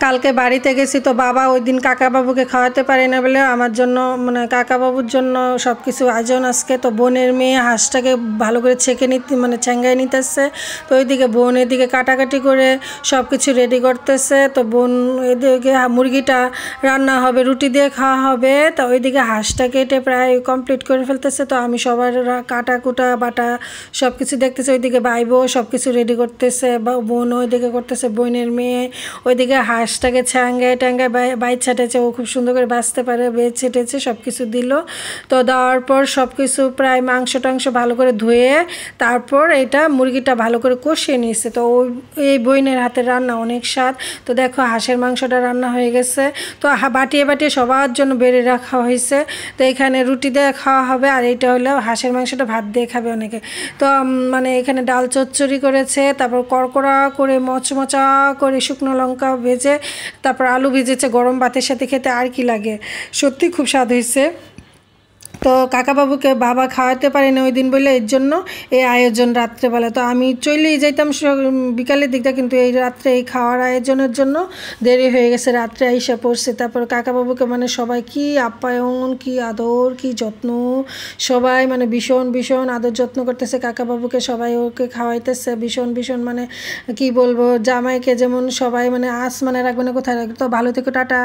কালকে বাড়িতে গেছি তো বাবা ওই দিন কাকাবাবুকে খাওয়াতে পারে না বলে আমার জন্য মানে কাকাবাবুর জন্য সব কিছু আয়োজন আজকে। তো বোনের মেয়ে হাঁসটাকে ভালো করে ছেঁকে নিতে মানে ছেঙ্গায় নিতেছে। তো ওইদিকে বোন এদিকে কাটাকাটি করে সব কিছু রেডি করতেছে। তো বোন এদিকে মুরগিটা রান্না হবে, রুটি দিয়ে খাওয়া হবে। তো ওইদিকে হাঁসটা কেটে প্রায় কমপ্লিট করে ফেলতেছে। তো আমি সবার কাটা কুটা বাটা সব কিছু দেখতেছি। ওইদিকে বাইবো সব কিছু রেডি করতেছে, বা বোন ওইদিকে করতেছে, বোনের মেয়ে ওইদিকে হাঁসটাকে ছ্যাঙ্গায় ট্যাঙ্গায় বাইচ ছাটেছে, ও খুব সুন্দর করে বাঁচতে পারে, বেচ ছেটেছে, সব কিছু দিল। তো দেওয়ার পর সব কিছু প্রায় মাংস টাংস ভালো করে ধুয়ে তারপর এটা মুরগিটা ভালো করে কষিয়ে নিয়েছে। তো এই বোনের হাতের রান্না অনেক স্বাদ। তো দেখো হাঁসের মাংসটা রান্না হয়ে গেছে। তো বাটিয়ে বাটিয়ে সবার জন্য বেড়ে রাখা হয়েছে। তো এখানে রুটি দিয়ে খাওয়া হবে, আর এইটা হলো হাঁসের মাংসটা ভাত দিয়ে খাবে অনেকে। তো মানে এখানে ডাল চচ্চড়ি করেছে, তারপর কড়কড়া করে মচমচা করে শুকনো লঙ্কা ভেজে তারপর আলু ভেজেছে। গরম ভাতের সাথে খেতে আর কি লাগে, সত্যি খুব স্বাদ হয়েছে। তো কাকাবাবুকে বাবা খাওয়াতে পারে না ওই দিন বলে এর জন্য এই আয়োজন রাত্রেবেলা। তো আমি চলেই যাইতাম বিকালের দিকটা, কিন্তু এই রাত্রে এই খাওয়ার আয়োজনের জন্য দেরি হয়ে গেছে, রাত্রে আইসা পড়ছে। তারপর কাকাবাবুকে মানে সবাই কি আপ্যায়ন, কি আদর, কি যত্ন, সবাই মানে ভীষণ ভীষণ আদর যত্ন করতেছে কাকাবাবুকে। সবাই ওকে খাওয়াইতেছে ভীষণ ভীষণ, মানে কি বলবো, জামাইকে যেমন সবাই মানে আস মানে রাখবে না কোথায় রাখবে। তো ভালো থেকে টাটা।